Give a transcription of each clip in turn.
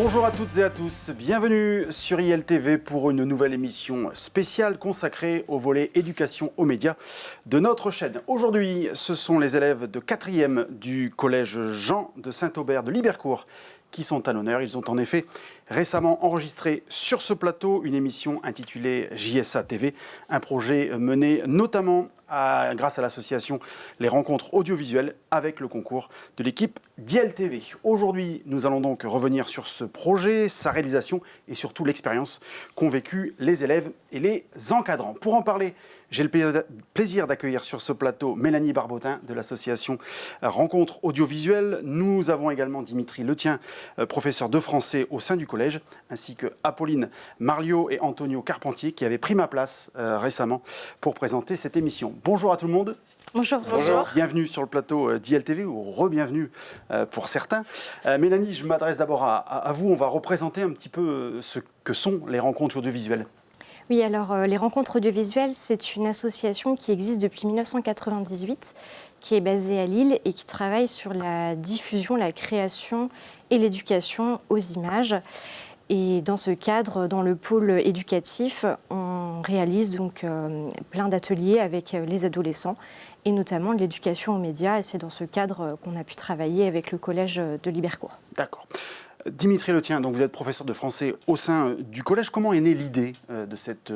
Bonjour à toutes et à tous, bienvenue sur ILTV pour une nouvelle émission spéciale consacrée au volet éducation aux médias de notre chaîne. Aujourd'hui, ce sont les élèves de 4e du collège Jean de Saint-Aubert de Libercourt qui sont à l'honneur. Ils ont en effet récemment enregistré sur ce plateau une émission intitulée JSA TV, un projet mené notamment grâce à l'association Les Rencontres Audiovisuelles avec le concours de l'équipe d'ILTV. Aujourd'hui, nous allons donc revenir sur ce projet, sa réalisation et surtout l'expérience qu'ont vécu les élèves et les encadrants. Pour en parler, j'ai le plaisir d'accueillir sur ce plateau Mélanie Barbotin de l'association Rencontres Audiovisuelles. Nous avons également Dimitri Letien, professeur de français au sein du collège, ainsi que Apolline Marliot et Antonio Carpentier qui avaient pris ma place récemment pour présenter cette émission. Bonjour à tout le monde. Bonjour. Bonjour. Bienvenue sur le plateau d'ILTV, ou re-bienvenue pour certains. Mélanie, je m'adresse d'abord à vous. On va représenter un petit peu ce que sont les rencontres audiovisuelles. Oui, alors les Rencontres Audiovisuelles, c'est une association qui existe depuis 1998, qui est basée à Lille et qui travaille sur la diffusion, la création et l'éducation aux images. Et dans ce cadre, dans le pôle éducatif, on réalise donc plein d'ateliers avec les adolescents et notamment l'éducation aux médias. Et c'est dans ce cadre qu'on a pu travailler avec le collège de Libercourt. D'accord. Dimitri Letien, donc vous êtes professeur de français au sein du collège. Comment est née l'idée de cette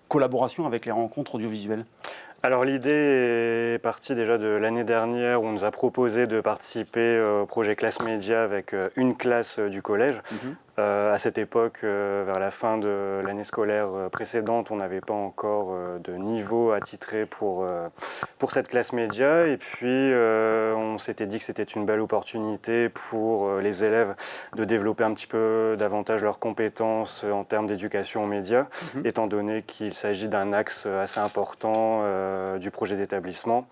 collaboration avec les rencontres audiovisuelles ? Alors l'idée est partie déjà de l'année dernière où on nous a proposé de participer au projet Classe Média avec une classe du collège. À cette époque, vers la fin de l'année scolaire précédente, on n'avait pas encore de niveau attitré pour cette classe média. Et puis, on s'était dit que c'était une belle opportunité pour les élèves de développer un petit peu davantage leurs compétences en termes d'éducation aux médias, étant donné qu'il s'agit d'un axe assez important du projet d'établissement.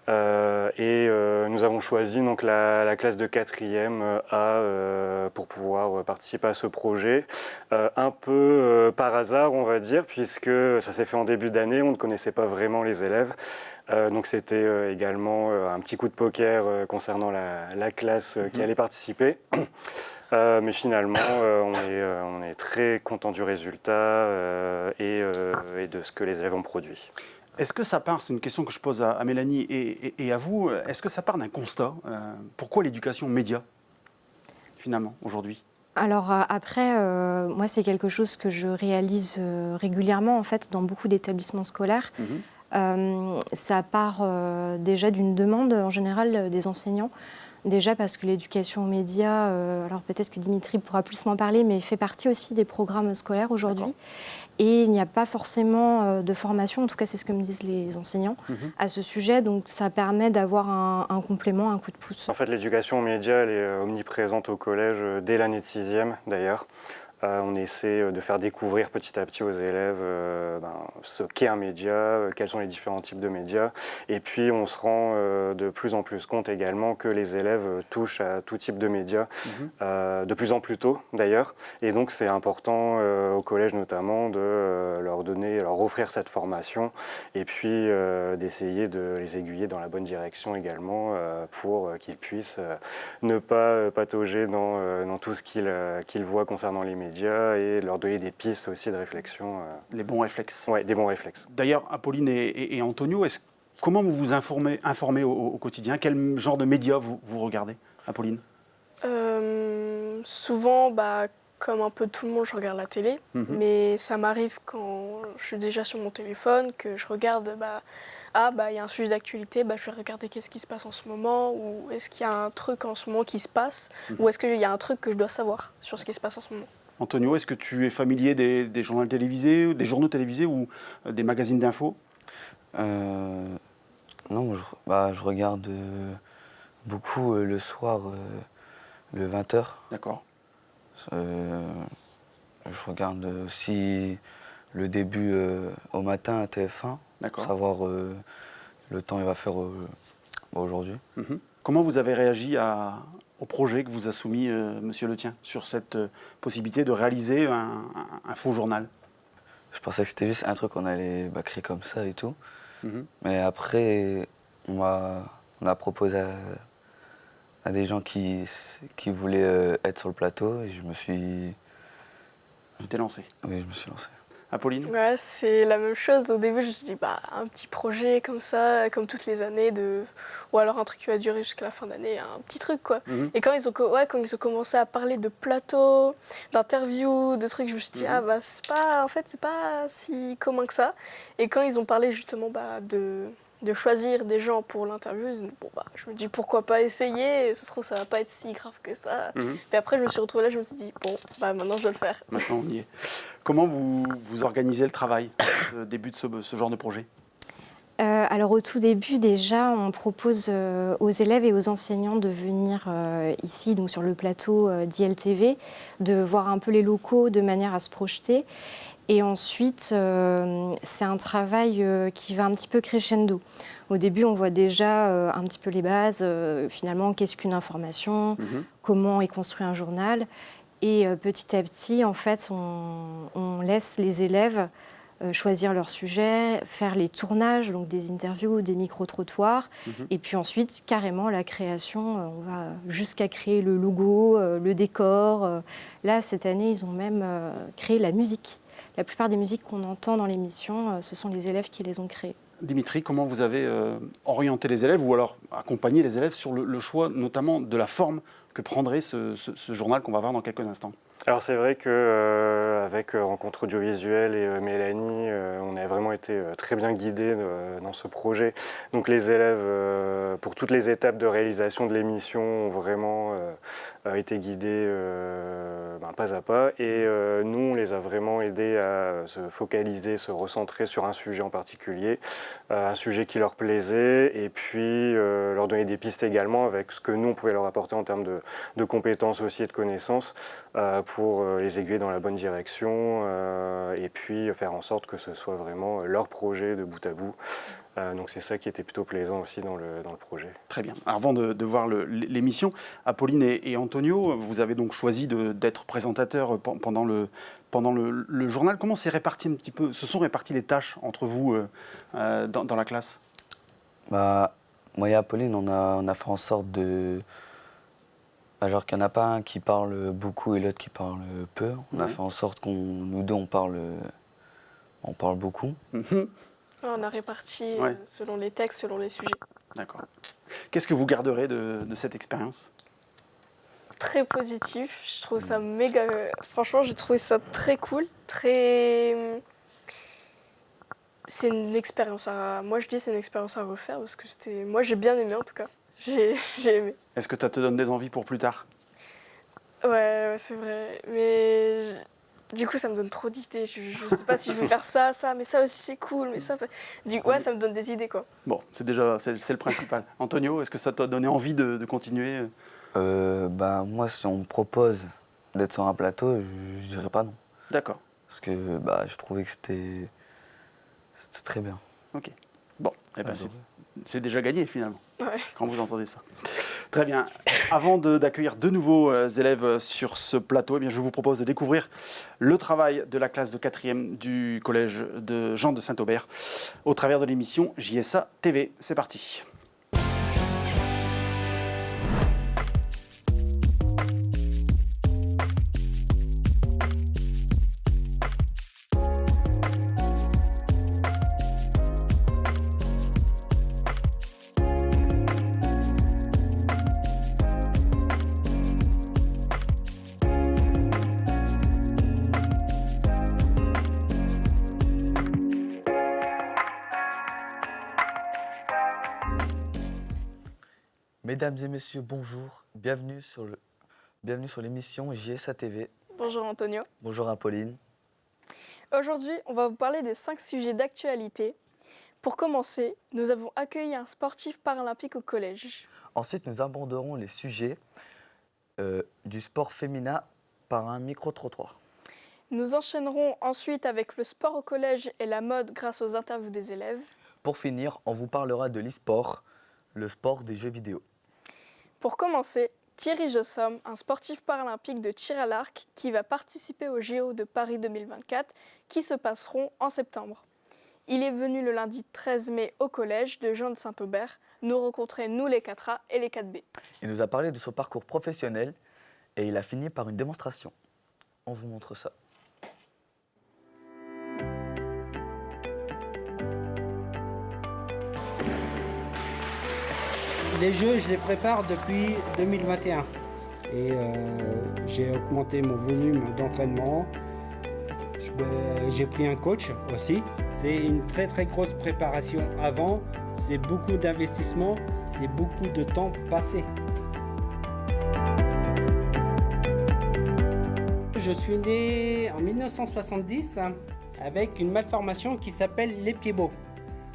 Nous avons choisi donc la classe de 4e pour pouvoir participer à ce projet, un peu par hasard on va dire, puisque ça s'est fait en début d'année, on ne connaissait pas vraiment les élèves. Donc c'était également un petit coup de poker concernant la classe qui allait participer. Mais finalement, on est très content du résultat et de ce que les élèves ont produit. Est-ce que ça part, c'est une question que je pose à Mélanie et à vous, est-ce que ça part d'un constat ? Pourquoi l'éducation média, finalement, aujourd'hui ? Alors après, moi c'est quelque chose que je réalise régulièrement en fait dans beaucoup d'établissements scolaires. Ça part déjà d'une demande en général des enseignants. Déjà parce que l'éducation aux médias, alors peut-être que Dimitri pourra plus m'en parler, mais fait partie aussi des programmes scolaires aujourd'hui. D'accord. Et il n'y a pas forcément de formation, en tout cas c'est ce que me disent les enseignants, à ce sujet. Donc ça permet d'avoir un complément, un coup de pouce. En fait, l'éducation aux médias, elle est omniprésente au collège dès l'année de 6e d'ailleurs. On essaie de faire découvrir petit à petit aux élèves ce qu'est un média, quels sont les différents types de médias. Et puis on se rend de plus en plus compte également que les élèves touchent à tout type de médias, de plus en plus tôt d'ailleurs. Et donc c'est important au collège notamment de leur offrir cette formation et puis d'essayer de les aiguiller dans la bonne direction également pour qu'ils puissent ne pas patauger dans tout ce qu'ils voient concernant les médias et leur donner des pistes aussi de réflexion. Les bons réflexes. Oui, des bons réflexes. D'ailleurs, Apolline et Antonio, comment vous vous informez au quotidien ? Quel genre de médias vous regardez, Apolline ? Souvent, comme un peu tout le monde, je regarde la télé. Mais ça m'arrive quand je suis déjà sur mon téléphone, que je regarde... il y a un sujet d'actualité, je vais regarder qu'est-ce qui se passe en ce moment, ou est-ce qu'il y a un truc en ce moment qui se passe, ou est-ce qu'il y a un truc que je dois savoir sur ce qui se passe en ce moment. Antonio, est-ce que tu es familier des journaux télévisés, des journaux télévisés ou des magazines d'infos ? Non, je regarde beaucoup le soir, le 20h. D'accord. Je regarde aussi le début au matin à TF1, pour savoir le temps il va faire aujourd'hui. Comment vous avez réagi au projet que vous a soumis Monsieur Letien sur cette possibilité de réaliser un faux journal ? Je pensais que c'était juste un truc qu'on allait créer comme ça et tout. Mais après, on a proposé à a des gens qui voulaient être sur le plateau et je me suis... Tu t'es lancé? Oui, je me suis lancé. Apolline? Ouais, c'est la même chose. Au début, je me suis dit, un petit projet comme ça, comme toutes les années, ou alors un truc qui va durer jusqu'à la fin d'année, un petit truc, quoi. Et quand ils ont commencé à parler de plateau, d'interviews, de trucs, je me suis dit, c'est pas si commun que ça. Et quand ils ont parlé justement de choisir des gens pour l'interview, je me dis pourquoi pas essayer, ça se trouve ça va pas être si grave que ça. Puis après je me suis retrouvée là, je me suis dit maintenant je vais le faire. Maintenant on y est. Comment vous organisez le travail au début de ce genre de projet? Alors au tout début déjà on propose aux élèves et aux enseignants de venir ici donc sur le plateau d'ILTV, de voir un peu les locaux de manière à se projeter. Et ensuite, c'est un travail qui va un petit peu crescendo. Au début, on voit déjà un petit peu les bases, finalement, qu'est-ce qu'une information, comment est construit un journal. Et petit à petit, en fait, on laisse les élèves choisir leur sujet, faire les tournages, donc des interviews, des micro-trottoirs. Et puis ensuite, carrément, la création, on va jusqu'à créer le logo, le décor. Là, cette année, ils ont même créé la musique. La plupart des musiques qu'on entend dans l'émission, ce sont les élèves qui les ont créées. Dimitri, comment vous avez orienté les élèves ou alors accompagné les élèves sur le choix notamment de la forme que prendrait ce journal qu'on va voir dans quelques instants? Alors c'est vrai qu'avec Rencontre Audiovisuelle et Mélanie, on a vraiment été très bien guidés dans ce projet. Donc les élèves, pour toutes les étapes de réalisation de l'émission, ont vraiment été guidés pas à pas. Et nous, on les a vraiment aidés à se focaliser, se recentrer sur un sujet en particulier, un sujet qui leur plaisait, et puis leur donner des pistes également avec ce que nous, on pouvait leur apporter en termes de compétences aussi et de connaissances, pour les aiguiller dans la bonne direction et puis faire en sorte que ce soit vraiment leur projet de bout à bout. Donc c'est ça qui était plutôt plaisant aussi dans le projet. Très bien. Alors, avant de voir l'émission, Apolline et Antonio, vous avez donc choisi d'être présentateurs pendant le journal. Comment s'est réparti un petit peu, se sont réparties les tâches entre vous dans la classe? Moi et Apolline, on a fait en sorte de... genre qu'il n'y en a pas un qui parle beaucoup et l'autre qui parle peu. On a fait en sorte nous deux, on parle beaucoup. On a réparti selon les textes, selon les sujets. D'accord. Qu'est-ce que vous garderez de cette expérience? Très positif. Je trouve ça méga... Franchement, j'ai trouvé ça très cool. C'est une expérience à... Moi, je dis c'est une expérience à refaire parce que c'était... Moi, j'ai bien aimé en tout cas. J'ai aimé. Est-ce que ça te donne des envies pour plus tard? Ouais, c'est vrai. Mais du coup, ça me donne trop d'idées. Je sais pas si je vais faire ça, mais ça aussi c'est cool. Mais ça, ça me donne des idées quoi. Bon, c'est le principal. Antonio, est-ce que ça t'a donné envie de continuer? Moi, si on me propose d'être sur un plateau, je dirais pas non. D'accord. Parce que je trouvais que c'était très bien. Ok. Bon, c'est déjà gagné finalement, quand vous entendez ça. Très bien. Avant d'accueillir de nouveaux élèves sur ce plateau, je vous propose de découvrir le travail de la classe de 4e du collège de Jean de Saint-Aubert au travers de l'émission JSA TV. C'est parti. Mesdames et messieurs, bonjour. Bienvenue sur l'émission JSA TV. Bonjour Antonio. Bonjour Apolline. Aujourd'hui, on va vous parler de 5 sujets d'actualité. Pour commencer, nous avons accueilli un sportif paralympique au collège. Ensuite, nous aborderons les sujets du sport féminin par un micro-trottoir. Nous enchaînerons ensuite avec le sport au collège et la mode grâce aux interviews des élèves. Pour finir, on vous parlera de l'e-sport, le sport des jeux vidéo. Pour commencer, Thierry Jossom, un sportif paralympique de tir à l'arc qui va participer aux JO de Paris 2024 qui se passeront en septembre. Il est venu le lundi 13 mai au collège de Jean de Saint-Aubert nous rencontrer, nous les 4A et les 4B. Il nous a parlé de son parcours professionnel et il a fini par une démonstration. On vous montre ça. Les jeux, je les prépare depuis 2021 et j'ai augmenté mon volume d'entraînement. J'ai pris un coach aussi. C'est une très grosse préparation avant, c'est beaucoup d'investissement, c'est beaucoup de temps passé. Je suis né en 1970 avec une malformation qui s'appelle les pieds beaux.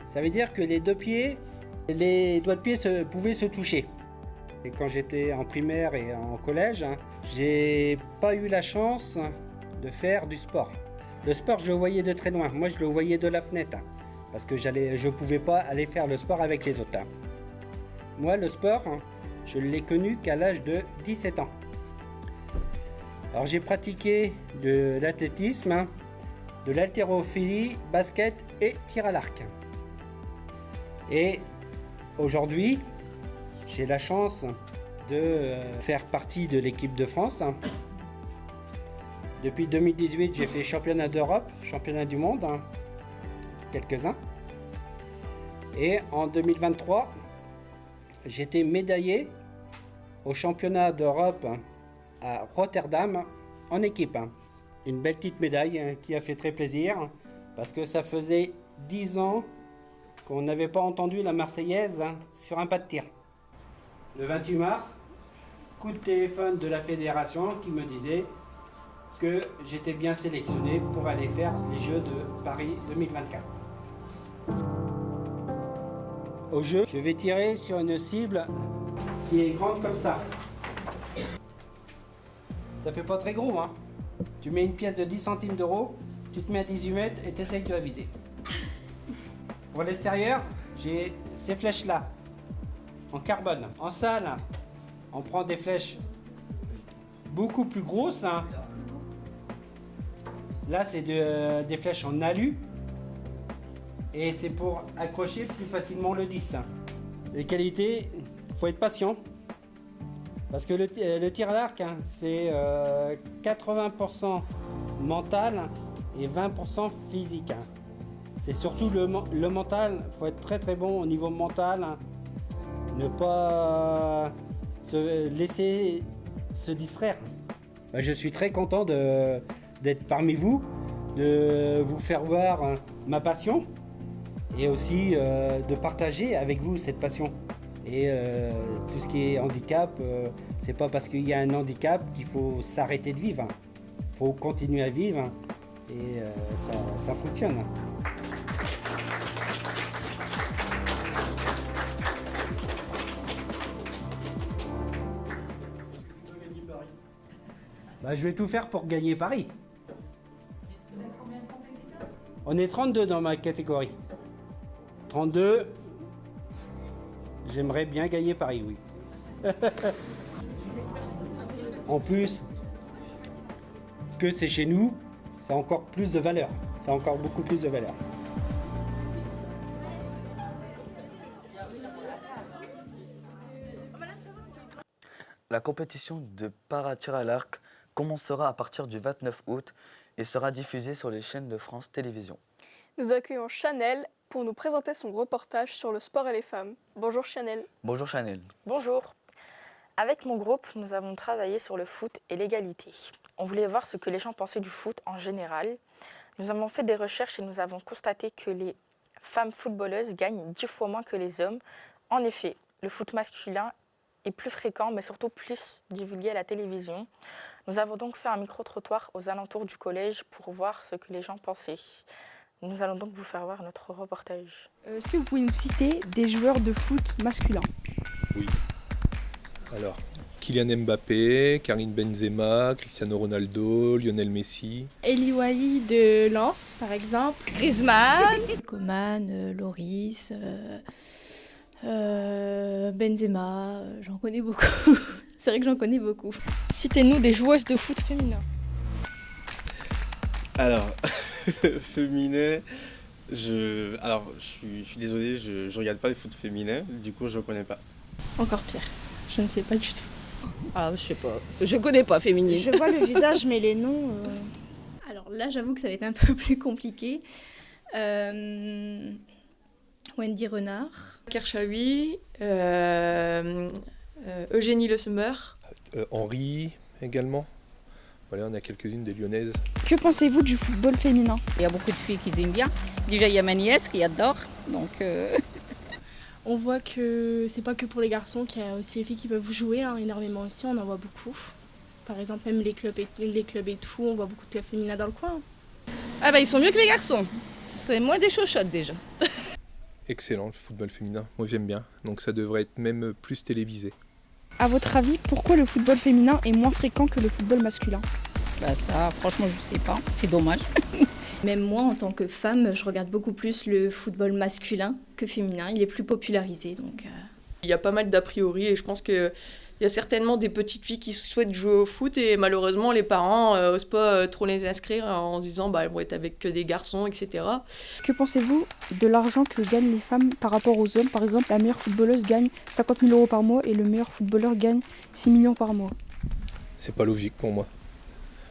Ça veut dire que les deux pieds, les doigts de pied pouvaient se toucher. Et quand j'étais en primaire et en collège, j'ai pas eu la chance de faire du sport. Le sport, je le voyais de très loin. Moi, je le voyais de la fenêtre parce que je pouvais pas aller faire le sport avec les autres. Moi, le sport, je l'ai connu qu'à l'âge de 17 ans. Alors, j'ai pratiqué de l'athlétisme, de l'haltérophilie, basket et tir à l'arc. Et aujourd'hui, j'ai la chance de faire partie de l'équipe de France. Depuis 2018, j'ai fait championnat d'Europe, championnat du monde, quelques-uns. Et en 2023, j'étais médaillé au championnat d'Europe à Rotterdam en équipe. Une belle petite médaille qui a fait très plaisir parce que ça faisait 10 ans qu'on n'avait pas entendu la Marseillaise sur un pas de tir. Le 28 mars, coup de téléphone de la fédération qui me disait que j'étais bien sélectionné pour aller faire les Jeux de Paris 2024. Au jeu, je vais tirer sur une cible qui est grande comme ça. Ça fait pas très gros, hein. Tu mets une pièce de 10 centimes d'euros, tu te mets à 18 mètres et tu essayes de la viser. Pour l'extérieur, j'ai ces flèches-là, en carbone. En salle, on prend des flèches beaucoup plus grosses. Là, c'est des flèches en alu. Et c'est pour accrocher plus facilement le 10. Les qualités, il faut être patient. Parce que le tir à l'arc, c'est 80% mental et 20% physique. C'est surtout le mental, il faut être très bon au niveau mental. Ne pas se laisser se distraire. Je suis très content d'être parmi vous, de vous faire voir ma passion et aussi de partager avec vous cette passion. Et tout ce qui est handicap, c'est pas parce qu'il y a un handicap qu'il faut s'arrêter de vivre. Il faut continuer à vivre et ça fonctionne. Je vais tout faire pour gagner Paris. Vous êtes combien de compétiteurs? On est 32 dans ma catégorie. 32. J'aimerais bien gagner Paris, oui. En plus, que c'est chez nous, ça a encore plus de valeur. Ça a encore beaucoup plus de valeur. La compétition de para-tir à l'arc commencera à partir du 29 août et sera diffusée sur les chaînes de France Télévisions. Nous accueillons Chanel pour nous présenter son reportage sur le sport et les femmes. Bonjour Chanel. Bonjour Chanel. Bonjour. Avec mon groupe, nous avons travaillé sur le foot et l'égalité. On voulait voir ce que les gens pensaient du foot en général. Nous avons fait des recherches et nous avons constaté que les femmes footballeuses gagnent 10 fois moins que les hommes. En effet, le foot masculin est plus fréquent, mais surtout plus divulgué à la télévision. Nous avons donc fait un micro-trottoir aux alentours du collège pour voir ce que les gens pensaient. Nous allons donc vous faire voir notre reportage. Est-ce que vous pouvez nous citer des joueurs de foot masculins? Oui. Alors, Kylian Mbappé, Karim Benzema, Cristiano Ronaldo, Lionel Messi. Eli Wahi de Lens, par exemple. Griezmann. Coman, Loris, Benzema, j'en connais beaucoup. C'est vrai que j'en connais beaucoup. Citez-nous des joueuses de foot féminin. Alors, féminin, Alors, je suis désolé, je regarde pas le foot féminin, du coup je ne connais pas. Encore pire. Je ne sais pas du tout. Ah, je sais pas. Je connais pas féminine. Je vois le visage, mais les noms. Alors là, j'avoue que ça va être un peu plus compliqué. Wendy Renard. Kershawi, Eugénie Le Sommer. Henri également. Voilà, on a quelques-unes des Lyonnaises. Que pensez-vous du football féminin? Il y a beaucoup de filles qui aiment bien. Déjà, il y a ma nièce qui adore. Donc, On voit que c'est pas que pour les garçons, qu'il y a aussi les filles qui peuvent jouer énormément aussi, on en voit beaucoup. Par exemple, même les clubs et tout, on voit beaucoup de clubs féminins dans le coin. ah bah ils sont mieux que les garçons. C'est moins des chochottes déjà. Excellent le football féminin, moi j'aime bien. Donc ça devrait être même plus télévisé. À votre avis, pourquoi le football féminin est moins fréquent que le football masculin? Bah ça, franchement, je sais pas. C'est dommage. Même moi, en tant que femme, je regarde beaucoup plus le football masculin que féminin. Il est plus popularisé, donc... Il y a pas mal d'a priori et je pense qu'il y a certainement des petites filles qui souhaitent jouer au foot et malheureusement les parents n'osent pas trop les inscrire en se disant elles vont être avec que des garçons, etc. Que pensez-vous de l'argent que gagnent les femmes par rapport aux hommes? Par exemple, la meilleure footballeuse gagne 50 000 € par mois et le meilleur footballeur gagne 6 millions par mois. C'est pas logique pour moi.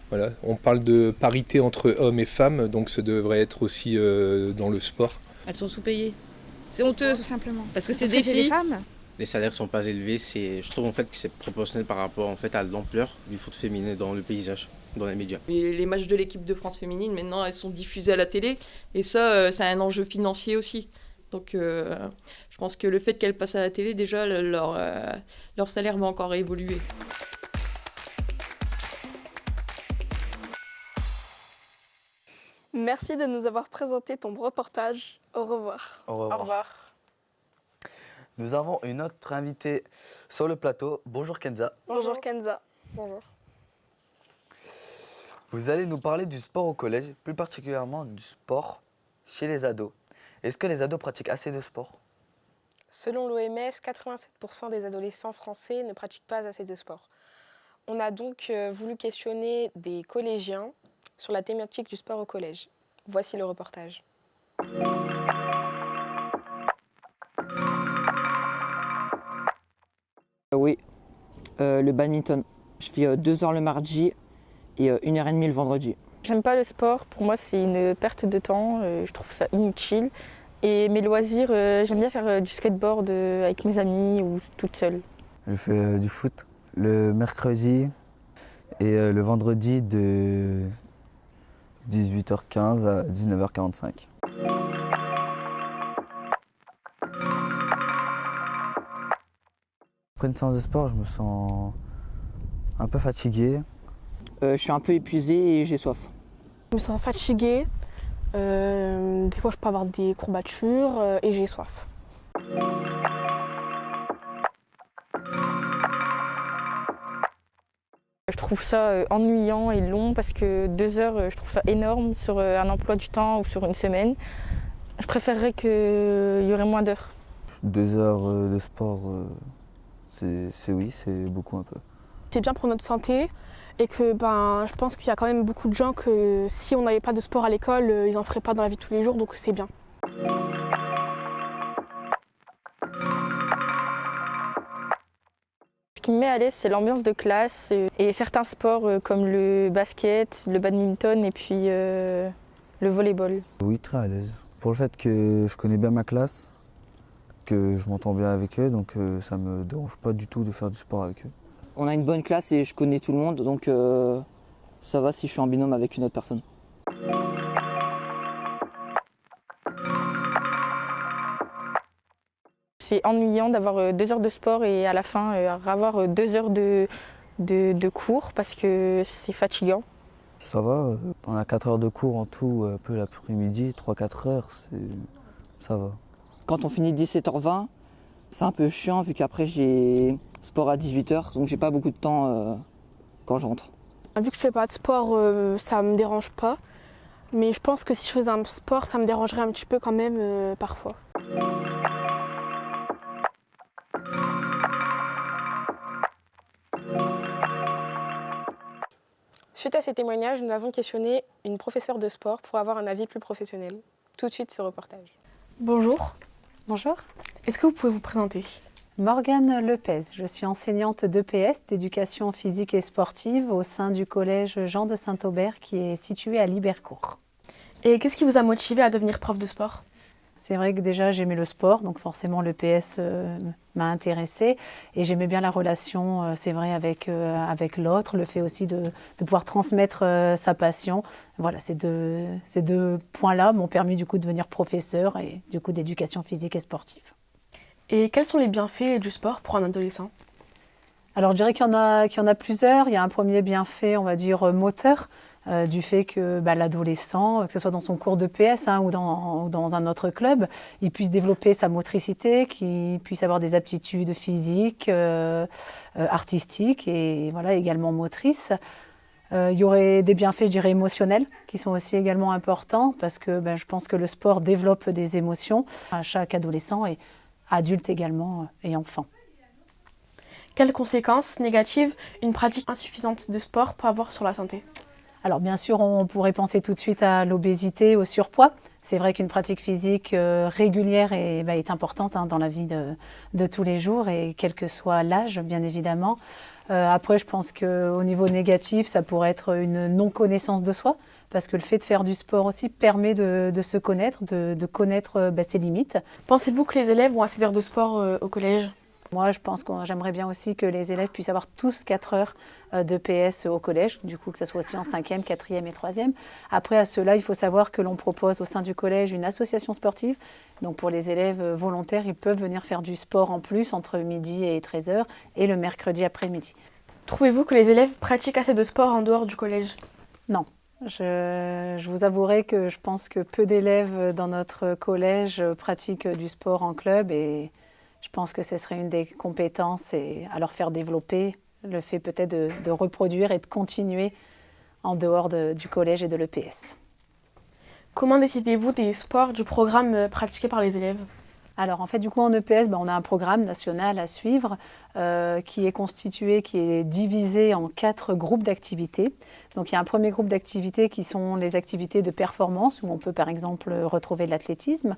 Voilà, on parle de parité entre hommes et femmes, donc ça devrait être aussi dans le sport. Elles sont sous-payées. C'est honteux. Tout simplement. Parce que c'est des filles. femmes. Les salaires sont pas élevés, je trouve en fait que c'est proportionnel par rapport en fait à l'ampleur du foot féminin dans le paysage, dans les médias. Et les matchs de l'équipe de France féminine, maintenant, elles sont diffusées à la télé et ça, c'est un enjeu financier aussi. Donc je pense que le fait qu'elles passent à la télé, déjà, leur salaire va encore évoluer. Merci de nous avoir présenté ton reportage. Au revoir. Au revoir. Au revoir. Nous avons une autre invitée sur le plateau. Bonjour Kenza. Bonjour Kenza. Bonjour. Vous allez nous parler du sport au collège, plus particulièrement du sport chez les ados. Est-ce que les ados pratiquent assez de sport? Selon l'OMS, 87% des adolescents français ne pratiquent pas assez de sport. On a donc voulu questionner des collégiens sur la thématique du sport au collège. Voici le reportage. Oui, le badminton. Je fais 2 heures le mardi et 1h30 le vendredi. J'aime pas le sport, pour moi c'est une perte de temps, je trouve ça inutile. Et mes loisirs, j'aime bien faire du skateboard avec mes amis ou toute seule. Je fais du foot le mercredi et le vendredi de 18h15 à 19h45. Après une séance de sport, je me sens un peu fatigué. Je suis un peu épuisé et j'ai soif. Je me sens fatiguée, des fois je peux avoir des courbatures et j'ai soif. Je trouve ça ennuyant et long parce que 2 heures, je trouve ça énorme sur un emploi du temps ou sur une semaine. Je préférerais qu'il y aurait moins d'heures. 2 heures de sport, c'est beaucoup un peu. C'est bien pour notre santé et que je pense qu'il y a quand même beaucoup de gens que si on n'avait pas de sport à l'école, ils n'en feraient pas dans la vie de tous les jours, donc c'est bien. Ce qui me met à l'aise, c'est l'ambiance de classe et certains sports comme le basket, le badminton et puis le volleyball. Oui, très à l'aise. Pour le fait que je connais bien ma classe, que je m'entends bien avec eux, donc ça me dérange pas du tout de faire du sport avec eux. On a une bonne classe et je connais tout le monde, donc ça va si je suis en binôme avec une autre personne. C'est ennuyant d'avoir 2 heures de sport et à la fin avoir 2 heures de cours parce que c'est fatigant. Ça va, on a 4 heures de cours en tout, un peu l'après-midi, 3-4 heures, ça va. Quand on finit 17h20, c'est un peu chiant vu qu'après j'ai sport à 18h, donc j'ai pas beaucoup de temps quand je rentre. Vu que je fais pas de sport, ça me dérange pas. Mais je pense que si je faisais un sport, ça me dérangerait un petit peu quand même parfois. Suite à ces témoignages, nous avons questionné une professeure de sport pour avoir un avis plus professionnel. tout de suite ce reportage. Bonjour. Bonjour. Est-ce que vous pouvez vous présenter? Morgane Lepez, je suis enseignante d'EPS, d'éducation physique et sportive, au sein du collège Jean de Saint-Aubert qui est situé à Libercourt. Et qu'est-ce qui vous a motivé à devenir prof de sport? C'est vrai que déjà j'aimais le sport, donc forcément l'EPS m'a intéressée et j'aimais bien la relation, c'est vrai, avec l'autre, le fait aussi de pouvoir transmettre sa passion. Voilà, ces deux points-là m'ont permis du coup de devenir professeur et du coup d'éducation physique et sportive. Et quels sont les bienfaits du sport pour un adolescent? Alors je dirais qu'il y en a plusieurs. Il y a un premier bienfait, on va dire, moteur, du fait que l'adolescent, que ce soit dans son cours d'EPS ou dans un autre club, il puisse développer sa motricité, qu'il puisse avoir des aptitudes physiques, artistiques et voilà, également motrices. Il y aurait des bienfaits, je dirais, émotionnels qui sont aussi également importants parce que je pense que le sport développe des émotions à chaque adolescent et adulte également et enfant. Quelles conséquences négatives une pratique insuffisante de sport peut avoir sur la santé? Alors bien sûr, on pourrait penser tout de suite à l'obésité, au surpoids. C'est vrai qu'une pratique physique régulière est importante dans la vie de tous les jours et quel que soit l'âge, bien évidemment. Après, je pense qu'au niveau négatif, ça pourrait être une non-connaissance de soi, parce que le fait de faire du sport aussi permet de se connaître, de connaître ses limites. Pensez-vous que les élèves ont assez d'heures de sport au collège? Moi, je pense que j'aimerais bien aussi que les élèves puissent avoir tous 4 heures d'EPS au collège, du coup que ce soit aussi en 5e, 4e et 3e. Après, à cela, il faut savoir que l'on propose au sein du collège une association sportive. Donc pour les élèves volontaires, ils peuvent venir faire du sport en plus entre midi et 13h et le mercredi après-midi. Trouvez-vous que les élèves pratiquent assez de sport en dehors du collège? Non. Je vous avouerai que je pense que peu d'élèves dans notre collège pratiquent du sport en club et je pense que ce serait une des compétences à leur faire développer, le fait peut-être de reproduire et de continuer en dehors du collège et de l'EPS. Comment décidez-vous des sports du programme pratiqué par les élèves? Alors en fait, du coup, en EPS, on a un programme national à suivre qui est constitué, qui est divisé en 4 groupes d'activités. Donc il y a un premier groupe d'activités qui sont les activités de performance, où on peut par exemple retrouver de l'athlétisme.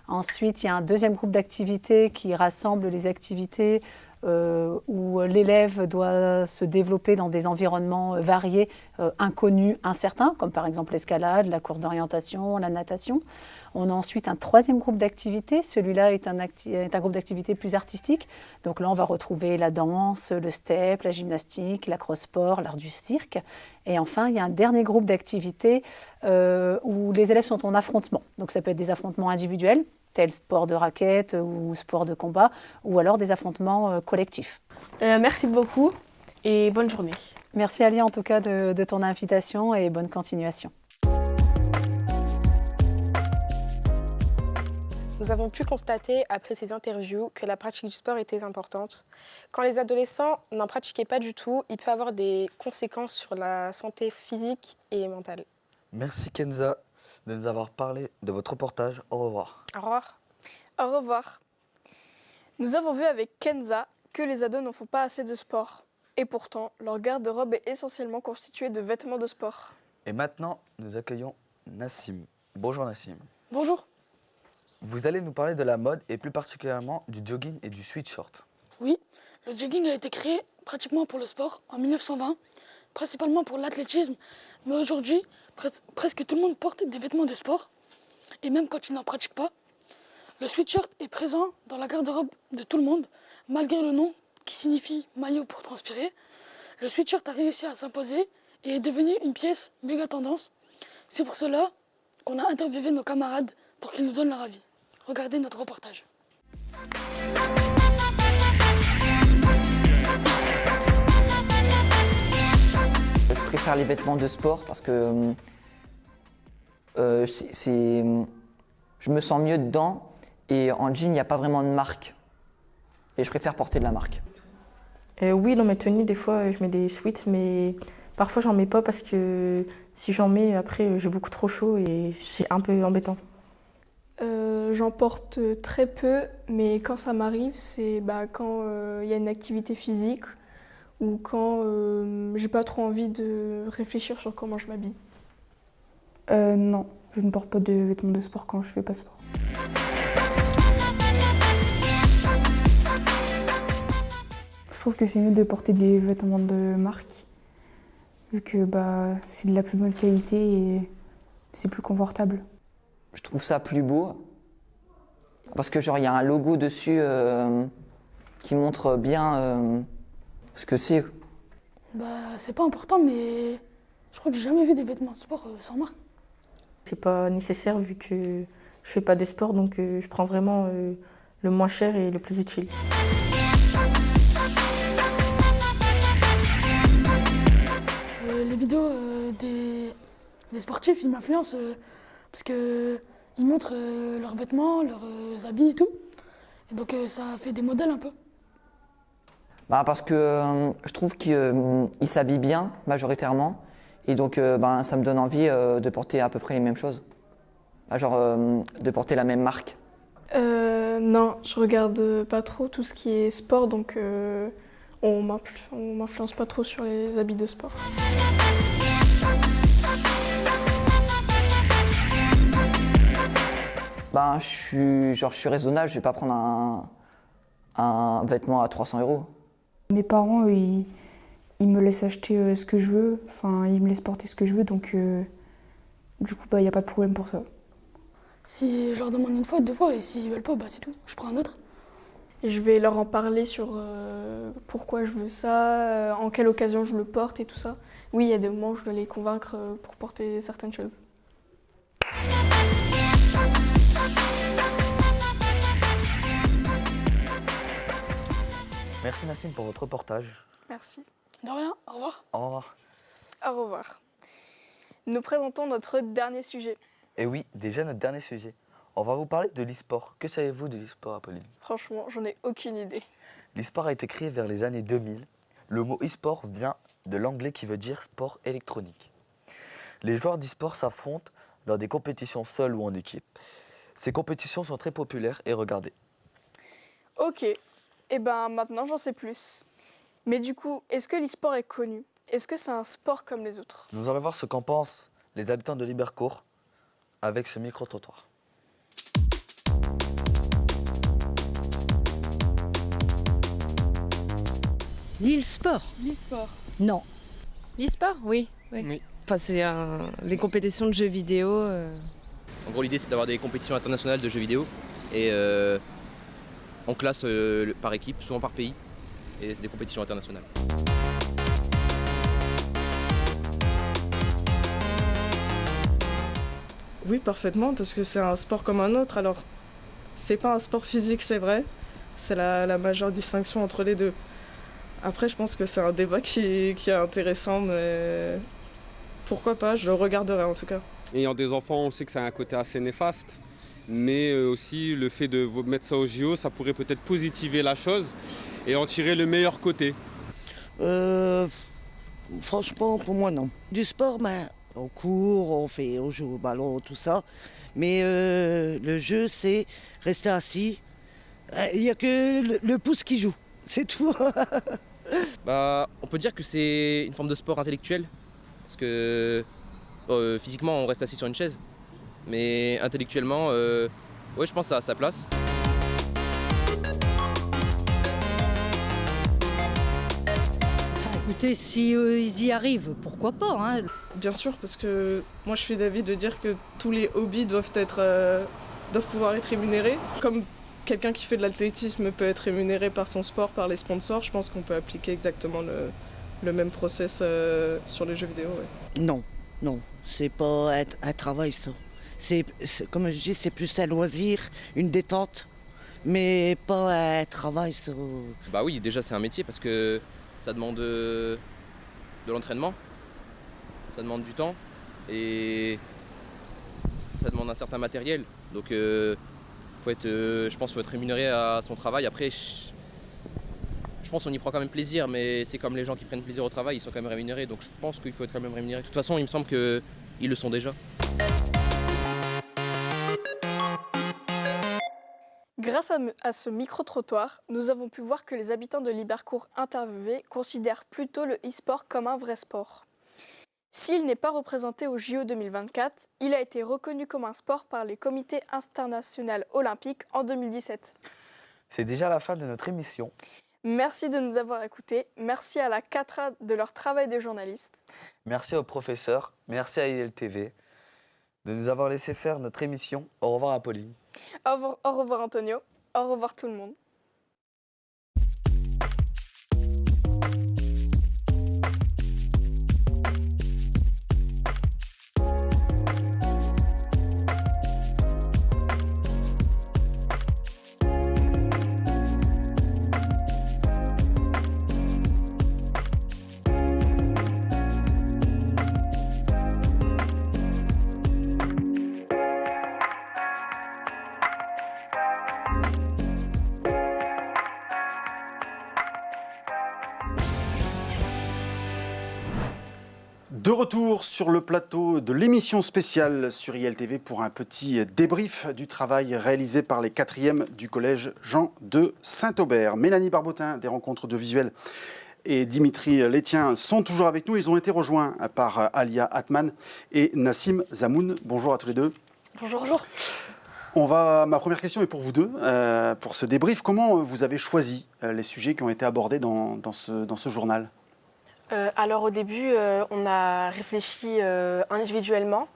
Ensuite, il y a un deuxième groupe d'activités qui rassemble les activités où l'élève doit se développer dans des environnements variés, inconnus, incertains, comme par exemple l'escalade, la course d'orientation, la natation. On a ensuite un troisième groupe d'activités. Celui-là est un groupe d'activités plus artistique. Donc là, on va retrouver la danse, le step, la gymnastique, l'acrosport, l'art du cirque. Et enfin, il y a un dernier groupe d'activités où les élèves sont en affrontement. Donc ça peut être des affrontements individuels, tel sport de raquette ou sport de combat, ou alors des affrontements collectifs. Merci beaucoup et bonne journée. Merci Ali en tout cas de ton invitation et bonne continuation. Nous avons pu constater, après ces interviews, que la pratique du sport était importante. Quand les adolescents n'en pratiquaient pas du tout, il peut avoir des conséquences sur la santé physique et mentale. Merci Kenza de nous avoir parlé de votre reportage. Au revoir. Au revoir. Au revoir. Nous avons vu avec Kenza que les ados n'en font pas assez de sport. Et pourtant, leur garde-robe est essentiellement constituée de vêtements de sport. Et maintenant, nous accueillons Nassim. Bonjour Nassim. Bonjour. Vous allez nous parler de la mode et plus particulièrement du jogging et du sweatshirt. Oui, le jogging a été créé pratiquement pour le sport en 1920, principalement pour l'athlétisme. Mais aujourd'hui, presque tout le monde porte des vêtements de sport. Et même quand il n'en pratique pas, le sweatshirt est présent dans la garde-robe de tout le monde, malgré le nom qui signifie maillot pour transpirer. Le sweatshirt a réussi à s'imposer et est devenu une pièce méga tendance. C'est pour cela qu'on a interviewé nos camarades pour qu'ils nous donnent leur avis. Regardez notre reportage. Je préfère les vêtements de sport parce que je me sens mieux dedans et en jean, il n'y a pas vraiment de marque. Et je préfère porter de la marque. Oui, dans mes tenues, des fois, je mets des sweats, mais parfois, j'en mets pas parce que si j'en mets, après, j'ai beaucoup trop chaud et c'est un peu embêtant. J'en porte très peu, mais quand ça m'arrive, c'est quand y a une activité physique ou quand j'ai pas trop envie de réfléchir sur comment je m'habille. Non, Je ne porte pas de vêtements de sport quand je fais pas sport. Je trouve que c'est mieux de porter des vêtements de marque, vu que c'est de la plus bonne qualité et c'est plus confortable. Je trouve ça plus beau, parce que genre il y a un logo dessus qui montre bien ce que c'est. C'est pas important, mais je crois que j'ai jamais vu des vêtements de sport sans marque. C'est pas nécessaire vu que je fais pas de sport, donc je prends vraiment le moins cher et le plus utile. Les vidéos des sportifs, ils m'influencent parce qu'ils montrent leurs vêtements, leurs habits et tout. Et donc ça fait des modèles un peu. Parce que je trouve qu'ils s'habillent bien majoritairement et donc ça me donne envie de porter à peu près les mêmes choses. De porter la même marque. Non, je regarde pas trop tout ce qui est sport, donc on m'influence pas trop sur les habits de sport. Je suis raisonnable, je vais pas prendre un vêtement à 300 €. Mes parents, ils me laissent acheter ce que je veux, ils me laissent porter ce que je veux, donc du coup, il n'y a pas de problème pour ça. Si je leur demande une fois, deux fois, et s'ils veulent pas, c'est tout, je prends un autre. Et je vais leur en parler sur pourquoi je veux ça, en quelle occasion je le porte et tout ça. Oui, il y a des moments où je dois les convaincre pour porter certaines choses. Merci Nassine pour votre reportage. Merci. De rien, au revoir. Au revoir. Au revoir. Nous présentons notre dernier sujet. Et oui, déjà notre dernier sujet. On va vous parler de l'e-sport. Que savez-vous de l'e-sport, Apolline? Franchement, j'en ai aucune idée. L'e-sport a été créé vers les années 2000. Le mot e-sport vient de l'anglais qui veut dire sport électronique. Les joueurs d'e-sport s'affrontent dans des compétitions seules ou en équipe. Ces compétitions sont très populaires et regardées. Ok, et maintenant j'en sais plus. Mais du coup, est-ce que l'e-sport est connu? Est-ce que c'est un sport comme les autres? Nous allons voir ce qu'en pensent les habitants de Libercourt avec ce micro-trottoir. L'e-sport? L'e-sport. Non. L'e-sport, oui. Oui. Enfin, c'est les compétitions de jeux vidéo. En gros, l'idée, c'est d'avoir des compétitions internationales de jeux vidéo. Et on classe par équipe, souvent par pays. Et c'est des compétitions internationales. Oui, parfaitement, parce que c'est un sport comme un autre. Alors, c'est pas un sport physique, c'est vrai. C'est la majeure distinction entre les deux. Après, je pense que c'est un débat qui est intéressant, mais pourquoi pas, je le regarderai en tout cas. Ayant des enfants, on sait que ça a un côté assez néfaste, mais aussi le fait de mettre ça au JO, ça pourrait peut-être positiver la chose et en tirer le meilleur côté. Franchement, pour moi, non. Du sport, on court, on joue au ballon, tout ça. Mais le jeu, c'est rester assis. Il n'y a que le pouce qui joue, c'est tout. On peut dire que c'est une forme de sport intellectuel, parce que physiquement on reste assis sur une chaise, mais intellectuellement, ouais, je pense que ça a sa place. Écoutez, si ils y arrivent, pourquoi pas, hein. Bien sûr, parce que moi je suis d'avis de dire que tous les hobbies doivent pouvoir être rémunérés. Comme quelqu'un qui fait de l'athlétisme peut être rémunéré par son sport, par les sponsors, je pense qu'on peut appliquer exactement le même process sur les jeux vidéo. Ouais. Non, c'est pas un travail ça. Comme je dis, c'est plus un loisir, une détente, mais pas un travail ça. Bah oui, déjà c'est un métier parce que ça demande de l'entraînement, ça demande du temps et ça demande un certain matériel. Donc je pense qu'il faut être rémunéré à son travail. Après, je pense qu'on y prend quand même plaisir, mais c'est comme les gens qui prennent plaisir au travail, ils sont quand même rémunérés. Donc je pense qu'il faut être quand même rémunéré. De toute façon, il me semble qu'ils le sont déjà. Grâce à ce micro-trottoir, nous avons pu voir que les habitants de Libercourt interviewés considèrent plutôt le e-sport comme un vrai sport. S'il n'est pas représenté au JO 2024, il a été reconnu comme un sport par les comités internationaux olympiques en 2017. C'est déjà la fin de notre émission. Merci de nous avoir écoutés. Merci à la CATRA de leur travail de journaliste. Merci aux professeurs, merci à ILTV de nous avoir laissé faire notre émission. Au revoir Apolline. Au revoir Antonio. Au revoir tout le monde. De retour sur le plateau de l'émission spéciale sur ILTV pour un petit débrief du travail réalisé par les 4e du collège Jean de Saint-Aubert. Mélanie Barbotin des rencontres audiovisuelles et Dimitri Létien sont toujours avec nous. Ils ont été rejoints par Alia Atman et Nassim Zamoun. Bonjour à tous les deux. Bonjour. Bonjour. Ma première question est pour vous deux, pour ce débrief. Comment vous avez choisi les sujets qui ont été abordés dans ce journal ? Alors au début, on a réfléchi individuellement.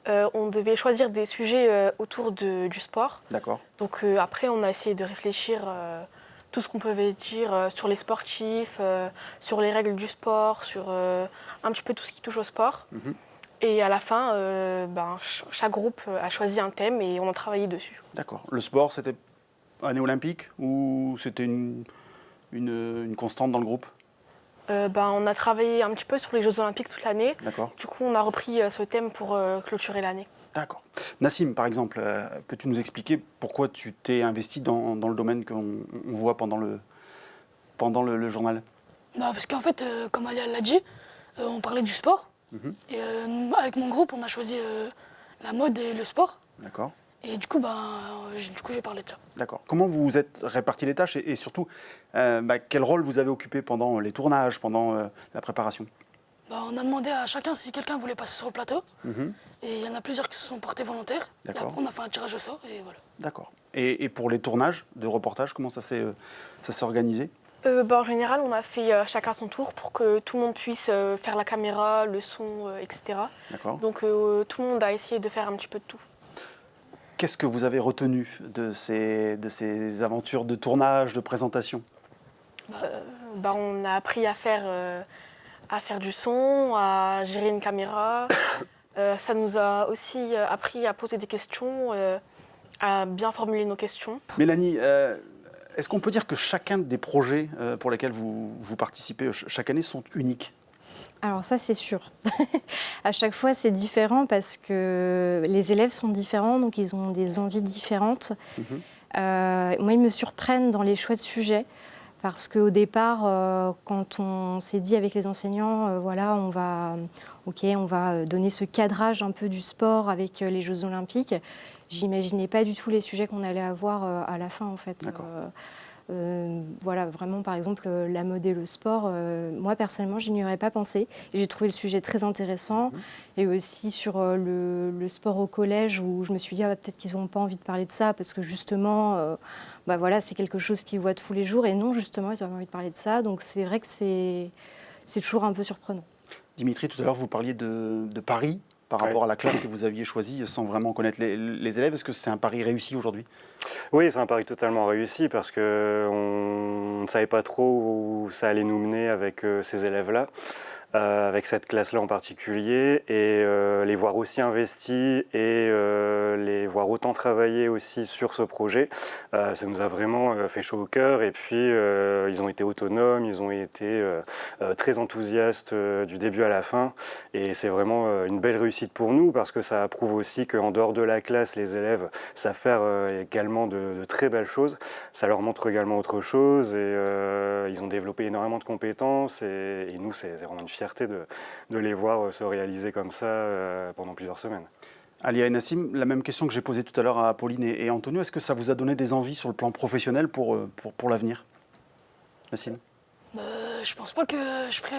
On devait choisir des sujets autour du sport. D'accord. Donc après, on a essayé de réfléchir tout ce qu'on pouvait dire sur les sportifs, sur les règles du sport, sur un petit peu tout ce qui touche au sport. Et à la fin, chaque groupe a choisi un thème et on a travaillé dessus. D'accord. Le sport, c'était année olympique ou c'était une constante dans le groupe ? On a travaillé un petit peu sur les Jeux Olympiques toute l'année. D'accord. Du coup, on a repris ce thème pour clôturer l'année. D'accord. Nassim, par exemple, peux-tu nous expliquer pourquoi tu t'es investi dans le domaine qu'on voit pendant le journal ? Parce qu'en fait, comme Alia l'a dit, on parlait du sport. Et avec mon groupe, on a choisi la mode et le sport. D'accord. Et du coup, j'ai parlé de ça. D'accord. Comment vous vous êtes répartis les tâches et surtout, quel rôle vous avez occupé pendant les tournages, pendant la préparation ? On a demandé à chacun si quelqu'un voulait passer sur le plateau. Et il y en a plusieurs qui se sont portés volontaires. D'accord. Et après, on a fait un tirage au sort et voilà. D'accord. Et pour les tournages de reportages, comment ça s'est organisé ? En général, on a fait chacun son tour pour que tout le monde puisse faire la caméra, le son, etc. D'accord. Donc tout le monde a essayé de faire un petit peu de tout. Qu'est-ce que vous avez retenu de ces aventures de tournage, de présentation ? On a appris à faire du son, à gérer une caméra. Ça nous a aussi appris à poser des questions, à bien formuler nos questions. Mélanie, est-ce qu'on peut dire que chacun des projets pour lesquels vous participez chaque année sont uniques ? Alors ça, c'est sûr. À chaque fois, c'est différent parce que les élèves sont différents, donc ils ont des envies différentes. Moi, ils me surprennent dans les choix de sujets parce qu'au départ, quand on s'est dit avec les enseignants, on va donner ce cadrage un peu du sport avec les Jeux Olympiques, j'imaginais pas du tout les sujets qu'on allait avoir à la fin, en fait. D'accord. Vraiment, par exemple, la mode et le sport, moi, personnellement, je n'y aurais pas pensé. J'ai trouvé le sujet très intéressant. Et aussi sur le sport au collège, où je me suis dit, peut-être qu'ils n'ont pas envie de parler de ça, parce que justement, c'est quelque chose qu'ils voient tous les jours. Et non, justement, ils ont envie de parler de ça. Donc, c'est vrai que c'est toujours un peu surprenant. Dimitri, tout à l'heure, vous parliez de Paris par rapport à la classe que vous aviez choisie sans vraiment connaître les élèves. Est-ce que c'était un pari réussi aujourd'hui ? Oui, c'est un pari totalement réussi parce qu'on ne savait pas trop où ça allait nous mener avec ces élèves-là, avec cette classe-là en particulier, et les voir aussi investis et les voir autant travailler aussi sur ce projet, ça nous a vraiment fait chaud au cœur. Et puis, ils ont été autonomes, ils ont été très enthousiastes du début à la fin, et c'est vraiment une belle réussite pour nous parce que ça prouve aussi qu'en dehors de la classe, les élèves savent faire également de très belles choses. Ça leur montre également autre chose et ils ont développé énormément de compétences et nous, c'est vraiment une fierté de les voir se réaliser comme ça pendant plusieurs semaines. Alia et Nassim, la même question que j'ai posée tout à l'heure à Pauline et Antonio, est-ce que ça vous a donné des envies sur le plan professionnel pour l'avenir ? Nassim ? Je pense pas que je ferai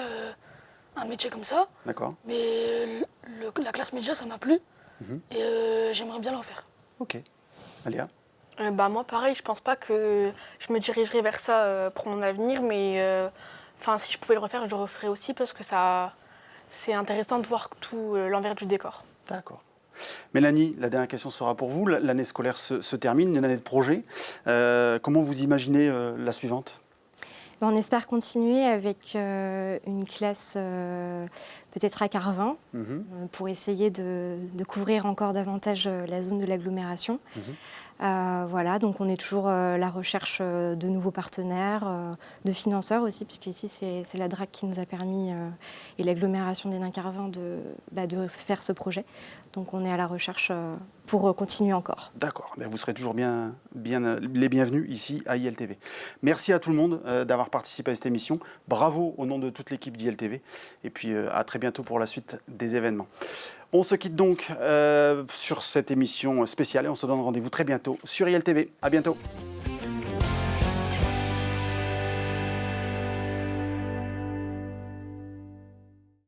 un métier comme ça. D'accord. Mais la classe média, ça m'a plu. Et j'aimerais bien l'en faire. Ok. Alia? Moi, pareil, je pense pas que je me dirigerai vers ça pour mon avenir, mais si je pouvais le refaire, je le referais aussi parce que c'est intéressant de voir tout l'envers du décor. D'accord. Mélanie, la dernière question sera pour vous. L'année scolaire se termine, une année de projet. Comment vous imaginez la suivante? On espère continuer avec une classe peut-être à Carvin pour essayer de couvrir encore davantage la zone de l'agglomération. Voilà, donc on est toujours à la recherche de nouveaux partenaires, de financeurs aussi, puisque ici c'est la DRAC qui nous a permis, et l'agglomération des Nains-Carvin, de faire ce projet. Donc on est à la recherche pour continuer encore. D'accord, vous serez toujours bien les bienvenus ici à ILTV. Merci à tout le monde d'avoir participé à cette émission. Bravo au nom de toute l'équipe d'ILTV. Et puis à très bientôt pour la suite des événements. On se quitte donc sur cette émission spéciale et on se donne rendez-vous très bientôt sur ILTV. À bientôt.